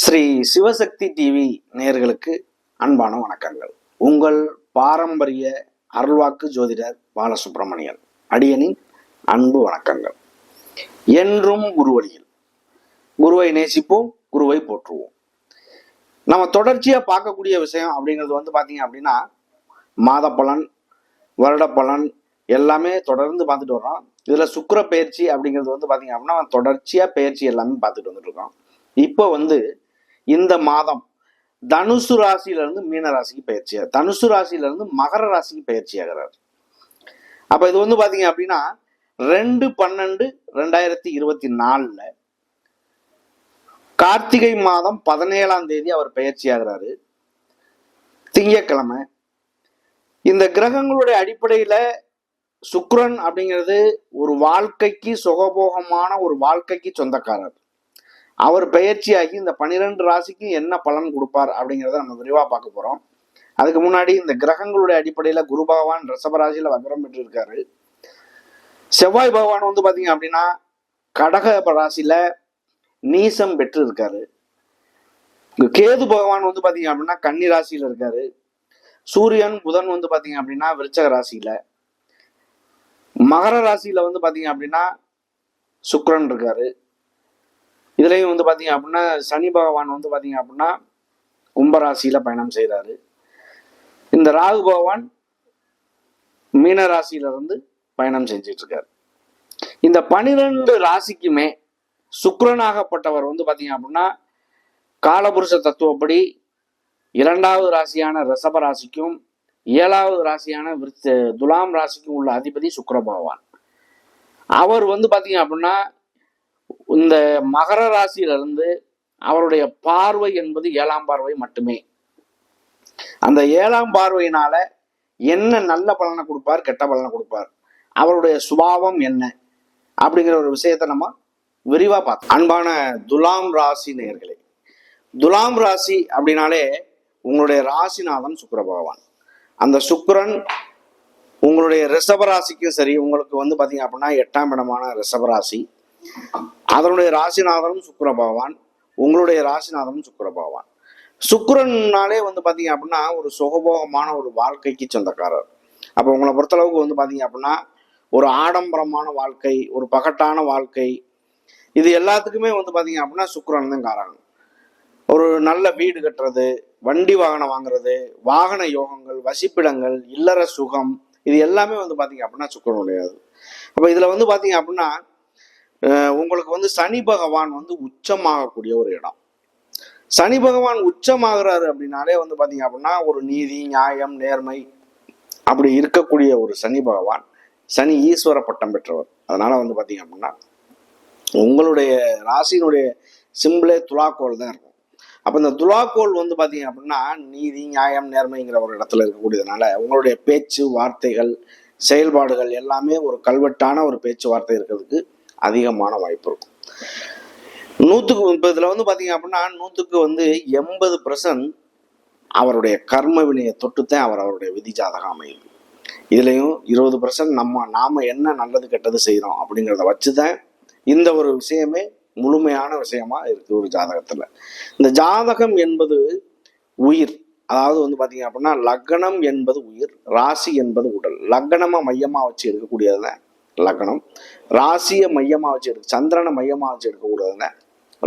Sri Sivasakthi TV நேயர்களுக்கு அன்பான வணக்கங்கள். உங்கள் பாரம்பரிய அருள்வாக்கு ஜோதிடர் பாலசுப்ரமணியன் அடியனின் அன்பு வணக்கங்கள். என்றும் குருவடியில் குருவை நேசிப்போம், குருவை போற்றுவோம். நம்ம தொடர்ச்சியா பார்க்கக்கூடிய விஷயம் அப்படிங்கிறது பாத்தீங்க அப்படின்னா மாத பலன், வருட பலன் எல்லாமே தொடர்ந்து பார்த்துட்டு வர்றோம். இதுல சுக்கிர பயிற்சி அப்படிங்கிறது பாத்தீங்க அப்படின்னா தொடர்ச்சியா பயிற்சி எல்லாமே பார்த்துட்டு வந்துட்டு இருக்கோம். இப்போ இந்த மாதம் தனுசு ராசியில இருந்து மீன ராசிக்கு பயிற்சியாகிறார், தனுசு ராசியில இருந்து மகர ராசிக்கு பயிற்சி ஆகிறார். அப்ப இது பாத்தீங்க அப்படின்னா 2/12/2024 கார்த்திகை மாதம் 17ஆம் தேதி அவர் பயிற்சி ஆகிறாரு, திங்கட்கிழமை. இந்த கிரகங்களுடைய அடிப்படையில சுக்கிரன் அப்படிங்கிறது ஒரு வாழ்க்கைக்கு சுகபோகமான ஒரு வாழ்க்கைக்கு சொந்தக்காரர். அவர் பயிற்சியாகி இந்த 12 ராசிக்கு என்ன பலன் கொடுப்பார் அப்படிங்கிறத நம்ம விரிவா பார்க்க போறோம். அதுக்கு முன்னாடி இந்த கிரகங்களுடைய அடிப்படையில குரு பகவான் ரிஷபராசியில வக்ரம் பெற்று இருக்காரு. செவ்வாய் பகவான் பாத்தீங்க அப்படின்னா கடக ராசியில நீசம் பெற்று இருக்காரு. கேது பகவான் பாத்தீங்க அப்படின்னா கன்னி ராசியில இருக்காரு. சூரியன் புதன் பாத்தீங்க அப்படின்னா விருச்சக ராசியில, மகர ராசியில பாத்தீங்க அப்படின்னா சுக்கிரன் இருக்காரு. இதுலயும் பாத்தீங்க அப்படின்னா சனி பகவான் பாத்தீங்க அப்படின்னா கும்பராசியில பயணம் செய்யறாரு. இந்த ராகு பகவான் மீன ராசியில இருந்து பயணம் செஞ்சிட்டு இருக்காரு. இந்த 12 ராசிக்குமே சுக்கிரனாகப்பட்டவர் பாத்தீங்க அப்படின்னா காலபுருஷ தத்துவப்படி 2வது ராசியான ரிஷப ராசிக்கும் 7வது ராசியான துலாம் ராசிக்கும் உள்ள அதிபதி சுக்கிர பகவான். அவர் பாத்தீங்க அப்படின்னா இந்த மகர ராசியில இருந்து அவருடைய பார்வை என்பது 7ஆம் பார்வை மட்டுமே. அந்த 7ஆம் பார்வையினால என்ன நல்ல பலனை கொடுப்பார், கெட்ட பலனை கொடுப்பார், அவருடைய சுபாவம் என்ன அப்படிங்கிற ஒரு விஷயத்த நம்ம விரிவா பார்த்தோம். அன்பான துலாம் ராசி நேயர்களே, துலாம் ராசி அப்படின்னாலே உங்களுடைய ராசிநாதன் சுக்கிர பகவான். அந்த சுக்கிரன் உங்களுடைய ரிஷப ராசிக்கும் சரி, உங்களுக்கு பாத்தீங்க அப்படின்னா 8ஆம் இடமான ரிஷப ராசி, அதனுடைய ராசிநாதனும் சுக்கிர பகவான், உங்களுடைய ராசிநாதனும் சுக்கிர பகவான். சுக்கிரன்னாலே பாத்தீங்க அப்படின்னா ஒரு சுகபோகமான ஒரு வாழ்க்கைக்கு சொந்தக்காரர். அப்ப உங்களை பொறுத்தளவுக்கு பாத்தீங்க அப்படின்னா ஒரு ஆடம்பரமான வாழ்க்கை, ஒரு பகட்டான வாழ்க்கை, இது எல்லாத்துக்குமே பாத்தீங்க அப்படின்னா சுக்கிரன் தான் காரணம். ஒரு நல்ல வீடு கட்டுறது, வண்டி வாகனம் வாங்குறது, வாகன யோகங்கள், வசிப்பிடங்கள், இல்லற சுகம், இது எல்லாமே பாத்தீங்க அப்படின்னா சுக்கிரனுடையது. அப்ப இதுல பாத்தீங்க அப்படின்னா உங்களுக்கு சனி பகவான் உச்சமாகக்கூடிய ஒரு இடம். சனி பகவான் உச்சமாகிறாரு அப்படின்னாலே பாத்தீங்க அப்படின்னா ஒரு நீதி, நியாயம், நேர்மை அப்படி இருக்கக்கூடிய ஒரு சனி பகவான். சனி ஈஸ்வர பட்டம் பெற்றவர். அதனால பாத்தீங்க அப்படின்னா உங்களுடைய ராசியினுடைய சிம்பிளே துலாக்கோள் தான் இருக்கும். அப்ப இந்த துலாக்கோள் பாத்தீங்க அப்படின்னா நீதி, நியாயம், நேர்மைங்கிற ஒரு இடத்துல இருக்கக்கூடியதுனால உங்களுடைய பேச்சு வார்த்தைகள், செயல்பாடுகள் எல்லாமே ஒரு கல்வெட்டான ஒரு பேச்சுவார்த்தை இருக்கிறதுக்கு அதிகமான வாய்ப்பு இருக்கும். 100க்கு இதுல பாத்தீங்க அப்படின்னா 100க்கு 80% அவருடைய கர்ம வினையை தொட்டுத்தான் அவருடைய விதி ஜாதகம் அமையுது. இதுலயும் 20% நாம என்ன நல்லது கெட்டது செய்யறோம் அப்படிங்கிறத வச்சுதான் இந்த ஒரு விஷயமே முழுமையான விஷயமா இருக்கு ஒரு ஜாதகத்துல. இந்த ஜாதகம் என்பது உயிர். அதாவது பாத்தீங்க அப்படின்னா லக்னம் என்பது உயிர், ராசி என்பது உடல். லக்னமா மையமா வச்சு எடுக்கக்கூடியதுதான் லக்னம், ராசியை மையமா வச்சு சந்திரனை மையமா வச்சு எடுக்கக்கூடியதுதான்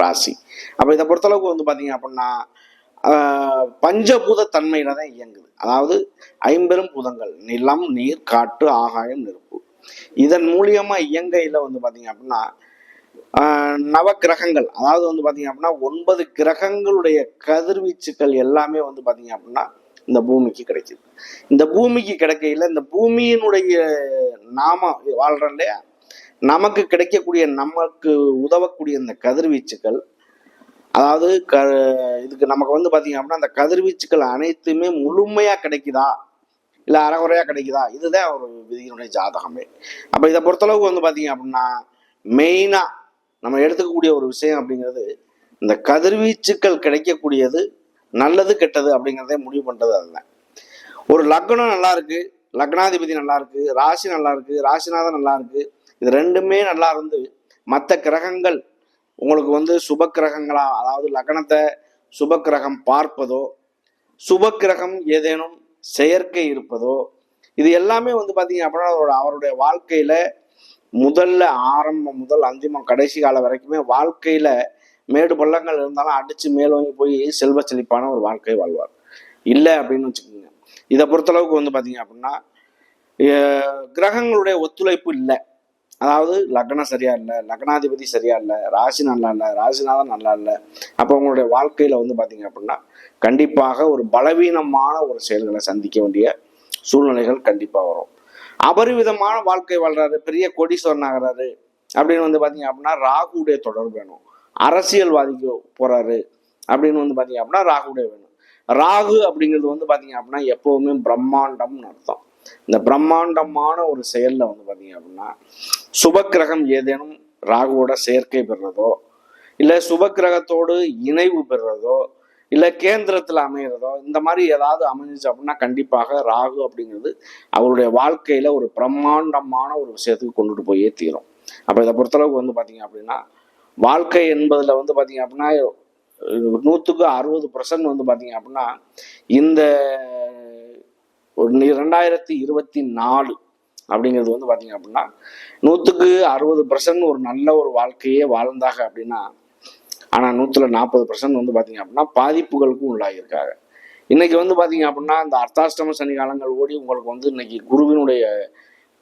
ராசி. அப்ப இதை பொறுத்தளவுக்கு பாத்தீங்க அப்படின்னா பஞ்சபூத தன்மையில தான் இயங்குது. அதாவது 50 பூதங்கள் நிலம், நீர், காற்று, ஆகாயம், நெருப்பு, இதன் மூலியமா இயங்கையில பாத்தீங்க அப்படின்னா நவ கிரகங்கள், அதாவது பாத்தீங்க அப்படின்னா 9 கிரகங்களுடைய கதிர்வீச்சுக்கள் எல்லாமே பாத்தீங்க அப்படின்னா இந்த பூமிக்கு கிடைக்குது. இந்த பூமிக்கு கிடைக்கையில இந்த பூமியினுடைய நாம வாழ்றோம் இல்லையா, நமக்கு கிடைக்கக்கூடிய, நமக்கு உதவக்கூடிய இந்த கதிர்வீச்சுக்கள், அதாவது இதுக்கு நமக்கு பாத்தீங்க அப்படின்னா அந்த கதிர்வீச்சுக்கள் அனைத்துமே முழுமையா கிடைக்குதா இல்ல அறகுறையா கிடைக்குதா, இதுதான் ஒரு விதியினுடைய ஜாதகமே. அப்ப இதை பொறுத்தளவுக்கு பாத்தீங்க அப்படின்னா மெயினா நம்ம எடுத்துக்கக்கூடிய ஒரு விஷயம் அப்படிங்கிறது இந்த கதிர்வீச்சுக்கள் கிடைக்கக்கூடியது நல்லது கெட்டது அப்படிங்கிறதே முடிவு பண்றது அதுதான். ஒரு லக்னம் நல்லா இருக்கு, லக்னாதிபதி நல்லா இருக்கு, ராசி நல்லா இருக்கு, ராசிநாதன் நல்லா இருக்கு, இது ரெண்டுமே நல்லா இருந்து மற்ற கிரகங்கள் உங்களுக்கு சுப கிரகங்களா, அதாவது லக்னத்தை சுபக்கிரகம் பார்ப்பதோ, சுபக்கிரகம் ஏதேனும் செயற்கை இருப்பதோ, இது எல்லாமே வந்து பாத்தீங்க அப்படின்னா அவருடைய வாழ்க்கையில முதல்ல ஆரம்பம் முதல் அந்திமம் கடைசி காலம் வரைக்குமே வாழ்க்கையில மேடு பள்ளங்கள் இருந்தாலும் அடிச்சு மேலோங்கி போய் செல்வ செழிப்பான ஒரு வாழ்க்கை வாழ்வார். இல்லை அப்படின்னு வச்சுக்கோங்க. இதை பொறுத்தளவுக்கு வந்து பாத்தீங்க அப்படின்னா கிரகங்களுடைய ஒத்துழைப்பு இல்லை. அதாவது லக்னம் சரியா இல்லை, லக்னாதிபதி சரியா இல்லை, ராசி நல்லா இல்லை, ராசிநாதன் நல்லா இல்லை. அப்போ உங்களுடைய வாழ்க்கையில வந்து பாத்தீங்க அப்படின்னா கண்டிப்பாக ஒரு பலவீனமான ஒரு செயல்களை சந்திக்க வேண்டிய சூழ்நிலைகள் கண்டிப்பா வரும். அபரிவிதமான வாழ்க்கை வாழ்றாரு, பெரிய கோடீஸ்வரன் ஆகிறாரு அப்படின்னு வந்து பாத்தீங்க அப்படின்னா ராகுடைய தொடர்பு வேணும். அரசியல்வாதிக்கு போறாரு அப்படின்னு வந்து பாத்தீங்க அப்படின்னா ராகுடைய வேணும். ராகு அப்படிங்கிறது வந்து பாத்தீங்க அப்படின்னா எப்பவுமே பிரம்மாண்டம்னு அர்த்தம். இந்த பிரம்மாண்டமான ஒரு செயல்ல வந்து பாத்தீங்க அப்படின்னா சுபக்கிரகம் ஏதேனும் ராகுவோட சேர்க்கை பெறுறதோ, இல்ல சுபக்கிரகத்தோடு இணைவு பெறுறதோ, இல்ல கேந்திரத்துல அமைகிறதோ, இந்த மாதிரி ஏதாவது அமைஞ்சிச்சு அப்படின்னா கண்டிப்பாக ராகு அப்படிங்கிறது அவருடைய வாழ்க்கையில ஒரு பிரம்மாண்டமான ஒரு விஷயத்துக்கு கொண்டுட்டு போயே தீரும். அப்ப இதை பொறுத்தளவுக்கு வந்து பாத்தீங்க அப்படின்னா வாழ்க்கை என்பதுல வந்து பாத்தீங்க அப்படின்னா 100% வந்து பாத்தீங்க அப்படின்னா இந்த 2024 அப்படிங்கிறது வந்து பாத்தீங்க அப்படின்னா 160% ஒரு நல்ல ஒரு வாழ்க்கையே வாழ்ந்தாக அப்படின்னா, ஆனா 140% வந்து பாத்தீங்க அப்படின்னா பாதிப்புகளுக்கும் உள்ளாகியிருக்காங்க. இன்னைக்கு வந்து பாத்தீங்க அப்படின்னா இந்த அர்த்தாஷ்டம சனி காலங்கள் ஓடி உங்களுக்கு வந்து இன்னைக்கு குருவினுடைய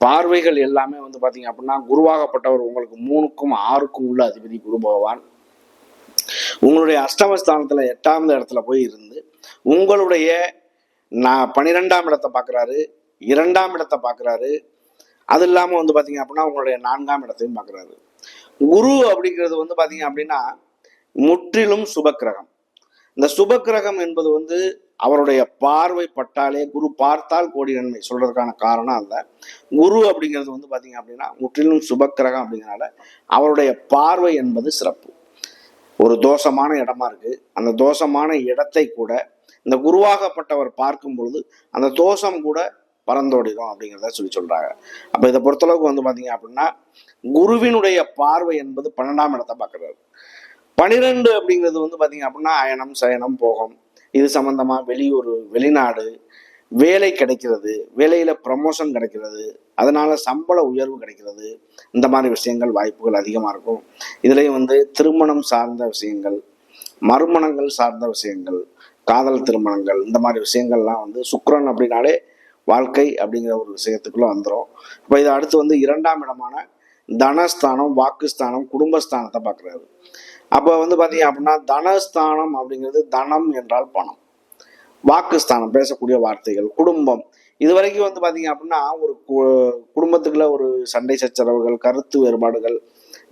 பார்வைகள் எல்லாமே வந்து பாத்தீங்க அப்படின்னா குருவாகப்பட்டவர் உங்களுக்கு 3க்கும் 6க்கும் உள்ள அதிபதி குரு பகவான் உங்களுடைய அஷ்டமஸ்தானத்துல 8ஆம் இடத்துல போய் இருந்து உங்களுடைய 12ஆம் இடத்தை பாக்குறாரு, 2ஆம் இடத்தை பாக்குறாரு. அது இல்லாம வந்து பாத்தீங்க அப்படின்னா உங்களுடைய 4ஆம் இடத்தையும் பாக்குறாரு. குரு அப்படிங்கிறது வந்து பாத்தீங்க அப்படின்னா முற்றிலும் சுபக்கிரகம். இந்த சுபக்கிரகம் என்பது வந்து அவருடைய பார்வை பட்டாலே, குரு பார்த்தால் கோடி நன்மை சொல்றதுக்கான காரணம் அல்ல. குரு அப்படிங்கிறது வந்து பாத்தீங்க அப்படின்னா முற்றிலும் சுபக்கிரகம் அப்படிங்கிறனால அவருடைய பார்வை என்பது சிறப்பு. ஒரு தோஷமான இடமா இருக்கு, அந்த தோஷமான இடத்தை கூட இந்த குருவாகப்பட்டவர் பார்க்கும் பொழுது அந்த தோஷம் கூட பறந்தோடிடும் அப்படிங்கிறத சொல்றாங்க. அப்ப இதை பொறுத்தளவுக்கு வந்து பாத்தீங்க அப்படின்னா குருவினுடைய பார்வை என்பது 12ஆம் இடத்தை பார்க்கறாரு. 12 அப்படிங்கிறது வந்து பாத்தீங்க அப்படின்னா அயனம் சயனம் போகம், இது சம்பந்தமா வெளியூர் வெளிநாடு வேலை கிடைக்கிறது, வேலையில ப்ரமோஷன் கிடைக்கிறது, அதனால சம்பள உயர்வு கிடைக்கிறது, இந்த மாதிரி விஷயங்கள் வாய்ப்புகள் அதிகமா இருக்கும். இதுலயும் வந்து திருமணம் சார்ந்த விஷயங்கள், மறுமணங்கள் சார்ந்த விஷயங்கள், காதல் திருமணங்கள், இந்த மாதிரி விஷயங்கள்லாம் வந்து சுக்கிரன் அப்படின்னாலே வாழ்க்கை அப்படிங்கிற ஒரு விஷயத்துக்குள்ள வந்துடும். இப்போ இதை அடுத்து வந்து 2ஆம் இடமான தனஸ்தானம், வாக்குஸ்தானம், குடும்பஸ்தானத்தை பார்க்குறாரு. அப்போ வந்து பார்த்தீங்க அப்படின்னா தனஸ்தானம் அப்படிங்கிறது தனம் என்றால் பணம், வாக்குஸ்தானம் பேசக்கூடிய வார்த்தைகள், குடும்பம். இது வரைக்கும் வந்து பார்த்தீங்க அப்படின்னா ஒரு குடும்பத்துக்குள்ள ஒரு சண்டை சச்சரவுகள், கருத்து வேறுபாடுகள்,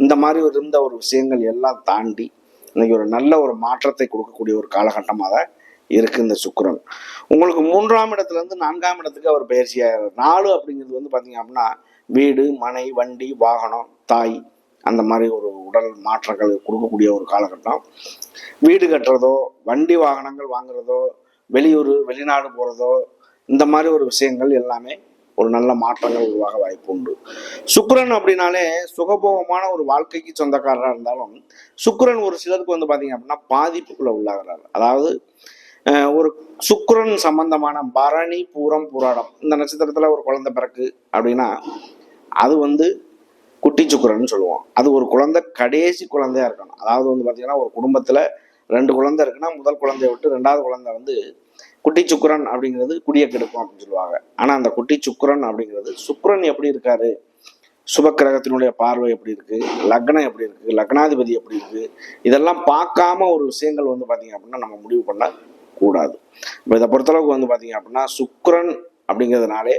இந்த மாதிரி இருந்த ஒரு விஷயங்கள் எல்லாம் தாண்டி இன்னைக்கு ஒரு நல்ல ஒரு மாற்றத்தை கொடுக்கக்கூடிய ஒரு காலகட்டமாக தான் இருக்கு இந்த சுக்கிரன். உங்களுக்கு 3ஆம் இடத்துல இருந்து 4ஆம் இடத்துக்கு அவர் பயிற்சியாகிறார். 4 அப்படிங்கிறது வந்து பாத்தீங்க அப்படின்னா வீடு, மனை, வண்டி, வாகனம், தாய், அந்த மாதிரி ஒரு உடல் மாற்றங்கள் கொடுக்கக்கூடிய ஒரு காலகட்டம். வீடு கட்டுறதோ, வண்டி வாகனங்கள் வாங்குறதோ, வெளியூர் வெளிநாடு போறதோ, இந்த மாதிரி ஒரு விஷயங்கள் எல்லாமே ஒரு நல்ல மாற்றங்கள் உருவாக வாய்ப்பு உண்டு. சுக்கிரன் அப்படின்னாலே சுகபோகமான ஒரு வாழ்க்கைக்கு சொந்தக்காரராக இருந்தாலும் சுக்கிரன் ஒரு சிலருக்கு வந்து பாத்தீங்க அப்படின்னா பாதிப்புக்குள்ள உள்ளாகிறார். அதாவது ஒரு சுக்கிரன் சம்பந்தமான பரணி, பூரம், பூராடம் இந்த நட்சத்திரத்துல ஒரு குழந்தை பிறக்கு அப்படின்னா அது வந்து குட்டி சுக்கிரன்னு சொல்லுவோம். அது ஒரு குழந்தை கடைசி குழந்தையா இருக்கணும். அதாவது வந்து பாத்தீங்கன்னா ஒரு குடும்பத்துல 2 குழந்தை இருக்குன்னா முதல் குழந்தைய விட்டு 2வது குழந்தை வந்து குட்டி சுக்கிரன் அப்படிங்கிறது குடிய கெடுக்கும் அப்படின்னு சொல்லுவாங்க. ஆனா அந்த குட்டி சுக்கிரன் அப்படிங்கிறது சுக்கிரன் எப்படி இருக்காரு, சுபக்கிரகத்தினுடைய பார்வை எப்படி இருக்கு, லக்னம் எப்படி இருக்கு, லக்னாதிபதி எப்படி இருக்கு, இதெல்லாம் பார்க்காம ஒரு விஷயங்கள் வந்து பாத்தீங்க அப்படின்னா நம்ம முடிவு பண்ண கூடாது. இப்போ இதை பொறுத்தளவுக்கு வந்து பாத்தீங்க அப்படின்னா சுக்கிரன் அப்படிங்கிறதுனாலே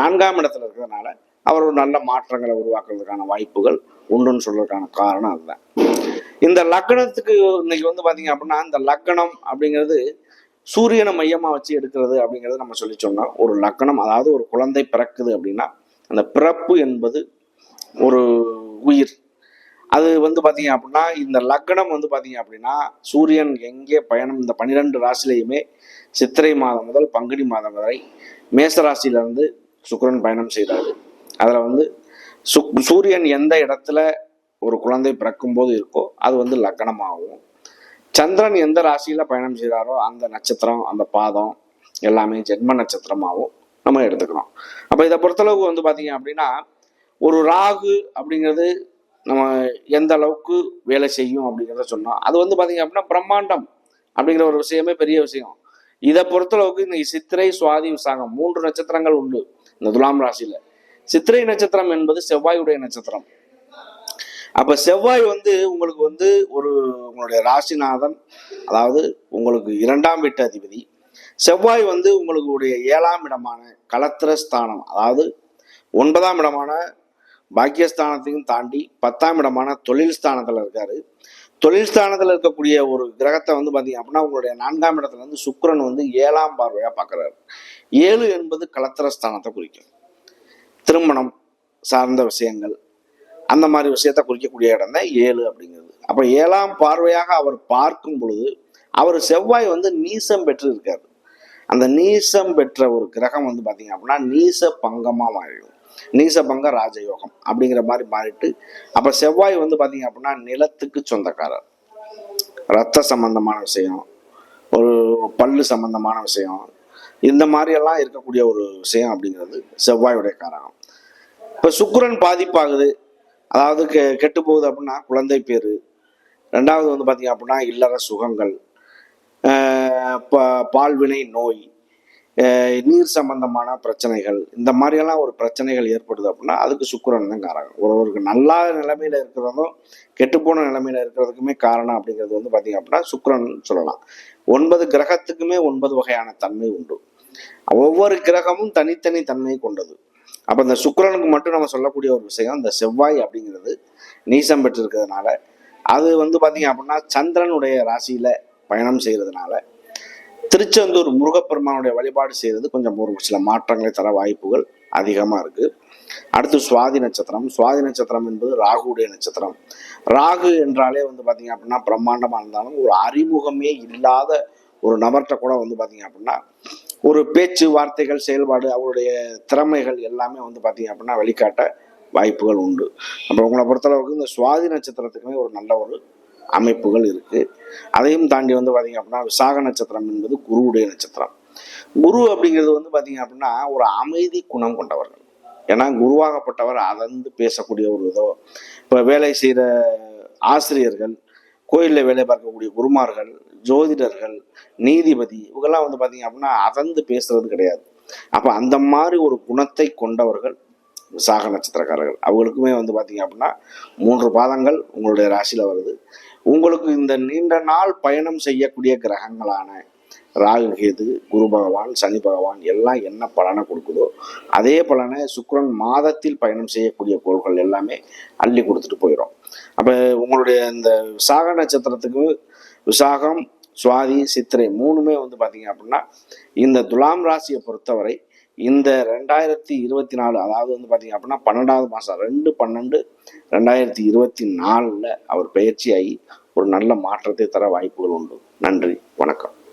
4ஆம் இடத்துல இருக்கிறதுனால அவர் ஒரு நல்ல மாற்றங்களை உருவாக்குறதுக்கான வாய்ப்புகள் உண்டுன்னு சொல்றதுக்கான காரணம் அதுதான். இந்த லக்னத்துக்கு இன்னைக்கு வந்து பாத்தீங்க அப்படின்னா இந்த லக்னம் அப்படிங்கிறது சூரியனை மையமா வச்சு எடுக்கிறது அப்படிங்கிறது நம்ம சொல்லி சொன்னோம். ஒரு லக்னம், அதாவது ஒரு குழந்தை பிறக்குது அப்படின்னா அந்த பிறப்பு என்பது ஒரு உயிர். அது வந்து பாத்தீங்க அப்படின்னா இந்த லக்னம் வந்து பாத்தீங்க அப்படின்னா சூரியன் எங்கே பயணம், இந்த 12 ராசிலையுமே சித்திரை மாதம் முதல் பங்குனி மாதம் வரை மேச ராசியில இருந்து சுக்கிரன் பயணம் செய்கிறாரு. அதுல வந்து சூரியன் எந்த இடத்துல ஒரு குழந்தை பிறக்கும் போது இருக்கோ அது வந்து லக்னமாகும். சந்திரன் எந்த ராசியில பயணம் செய்கிறாரோ அந்த நட்சத்திரம், அந்த பாதம் எல்லாமே ஜென்ம நட்சத்திரமாகவும் நம்ம எடுத்துக்கிறோம். அப்போ இதை பொறுத்தளவுக்கு வந்து பார்த்தீங்க அப்படின்னா, ஒரு ராகு அப்படிங்கிறது நம்ம எந்த அளவுக்கு வேலை செய்யும் அப்படிங்கிறத சொன்னோம். அது வந்து பார்த்தீங்க அப்படின்னா பிரம்மாண்டம் அப்படிங்கிற ஒரு விஷயமே பெரிய விஷயம். இதை பொறுத்தளவுக்கு இன்னைக்கு சித்திரை, சுவாதி, விசாகம் 3 நட்சத்திரங்கள் உண்டு இந்த துலாம் ராசியில. சித்திரை நட்சத்திரம் என்பது செவ்வாயுடைய நட்சத்திரம். அப்ப செவ்வாய் வந்து உங்களுக்கு வந்து உங்களுடைய ராசிநாதன், அதாவது உங்களுக்கு 2ஆம் வீட்டு அதிபதி. செவ்வாய் வந்து உங்களுடைய 7ஆம் இடமான கலத்திரஸ்தானம், அதாவது 9ஆம் இடமான பாக்கியஸ்தானத்தையும் தாண்டி 10ஆம் இடமான தொழில் ஸ்தானத்துல இருக்காரு. தொழில் ஸ்தானத்துல இருக்கக்கூடிய ஒரு கிரகத்தை வந்து பாத்தீங்க அப்படின்னா உங்களுடைய 4ஆம் இடத்துல இருந்து சுக்கிரன் வந்து 7ஆம் பார்வையா பாக்குறாரு. 7 என்பது கலத்திரஸ்தானத்தை குறிக்கும். திருமணம் சார்ந்த விஷயங்கள், அந்த மாதிரி விஷயத்த குறிக்கக்கூடிய இடம் தான் 7 அப்படிங்கிறது. அப்ப 7ஆம் பார்வையாக அவர் பார்க்கும் பொழுது அவர் செவ்வாய் வந்து நீசம் பெற்று இருக்காரு. அந்த நீசம் பெற்ற ஒரு கிரகம் வந்து பாத்தீங்க அப்படின்னா நீச பங்கமா மாறிடும். நீச பங்க ராஜயோகம் அப்படிங்கிற மாதிரி மாறிட்டு, அப்ப செவ்வாய் வந்து பாத்தீங்க அப்படின்னா நிலத்துக்கு சொந்தக்காரர். ரத்த சம்பந்தமான விஷயம், ஒரு பல்லு சம்பந்தமான விஷயம், இந்த மாதிரி எல்லாம் இருக்கக்கூடிய ஒரு விஷயம் அப்படிங்கிறது செவ்வாயுடைய காரகம். இப்ப சுக்கிரன் பாதிப்பாகுது, அதாவது கெட்டு போகுது அப்படின்னா குழந்தை பேரு. 2வது வந்து பாத்தீங்க அப்படின்னா இல்லற சுகங்கள், பால்வினை நோய், நீர் சம்பந்தமான பிரச்சனைகள், இந்த மாதிரியெல்லாம் ஒரு பிரச்சனைகள் ஏற்படுது அப்படின்னா அதுக்கு சுக்கிரன் தான் காரணம். ஒருவருக்கு நல்லா நிலைமையில இருக்கிறதும் கெட்டுப்போன நிலைமையில இருக்கிறதுக்குமே காரணம் அப்படிங்கிறது வந்து பாத்தீங்க அப்படின்னா சுக்கிரன் சொல்லலாம். 9 கிரகத்துக்குமே 9 வகையான தன்மை உண்டு. ஒவ்வொரு கிரகமும் தனித்தனி தன்மை கொண்டது. அப்ப இந்த சுக்கிரனுக்கு மட்டும் நம்ம சொல்லக்கூடிய ஒரு விஷயம், இந்த செவ்வாய் அப்படிங்கிறது நீசம் பெற்று இருக்கிறதுனால, அது வந்து பாத்தீங்க அப்படின்னா சந்திரனுடைய ராசியில பயணம் செய்யறதுனால திருச்செந்தூர் முருகப்பெருமானுடைய வழிபாடு செய்யறது கொஞ்சம் ஒரு சில மாற்றங்களை தர வாய்ப்புகள் அதிகமா இருக்கு. அடுத்து சுவாதி நட்சத்திரம். சுவாதி நட்சத்திரம் என்பது ராகுடைய நட்சத்திரம். ராகு என்றாலே வந்து பாத்தீங்க அப்படின்னா பிரம்மாண்டமா இருந்தாலும் ஒரு அறிமுகமே இல்லாத ஒரு நபர்கிட்ட கூட வந்து பாத்தீங்க அப்படின்னா ஒரு பேச்சு வார்த்தைகள், செயல்பாடு, அவருடைய திறமைகள் எல்லாமே வந்து பாத்தீங்க அப்படின்னா வெளிக்காட்ட வாய்ப்புகள் உண்டு. அப்ப உங்களை பொறுத்தளவுக்கு இந்த சுவாதி நட்சத்திரத்துக்குமே ஒரு நல்ல ஒரு அமைப்புகள் இருக்கு. அதையும் தாண்டி வந்து பாத்தீங்க அப்படின்னா விசாக நட்சத்திரம் என்பது குருவுடைய நட்சத்திரம். குரு அப்படிங்கிறது வந்து பாத்தீங்க அப்படின்னா ஒரு அமைதி குணம் கொண்டவர்கள். ஏன்னா குருவாகப்பட்டவர் அதந்து பேசக்கூடிய ஒரு இதோ, இப்ப வேலை செய்யற ஆசிரியர்கள், கோயிலில் வேலை பார்க்கக்கூடிய குருமார்கள், ஜோதிடர்கள், நீதிபதி, இவங்கெல்லாம் வந்து பாத்தீங்க அப்படின்னா அதந்து பேசுறது கிடையாது. அப்ப அந்த மாதிரி ஒரு குணத்தை கொண்டவர்கள் விசாக நட்சத்திரக்காரர்கள். அவங்களுக்குமே வந்து பாத்தீங்க அப்படின்னா 3 பாதங்கள் உங்களுடைய ராசியில வருது. உங்களுக்கு இந்த நீண்ட நாள் பயணம் செய்யக்கூடிய கிரகங்களான ராகு, கேது, குரு பகவான், சனி பகவான் எல்லாம் என்ன பலனை கொடுக்குதோ அதே பலனை சுக்கிரன் மாதத்தில் பயணம் செய்யக்கூடிய கோள்கள் எல்லாமே அள்ளி கொடுத்துட்டு போயிடும். அப்ப உங்களுடைய இந்த விசாக நட்சத்திரத்துக்கு விசாகம், சுவாதி, சித்திரை 3மே வந்து பாத்தீங்க அப்படின்னா இந்த துலாம் ராசியை பொறுத்தவரை இந்த 2024, அதாவது வந்து பாத்தீங்க அப்படின்னா 12வது மாசம் 2/12/2024 அவர் பயிற்சியாகி ஒரு நல்ல மாற்றத்தை தர வாய்ப்புகள் உண்டு. நன்றி, வணக்கம்.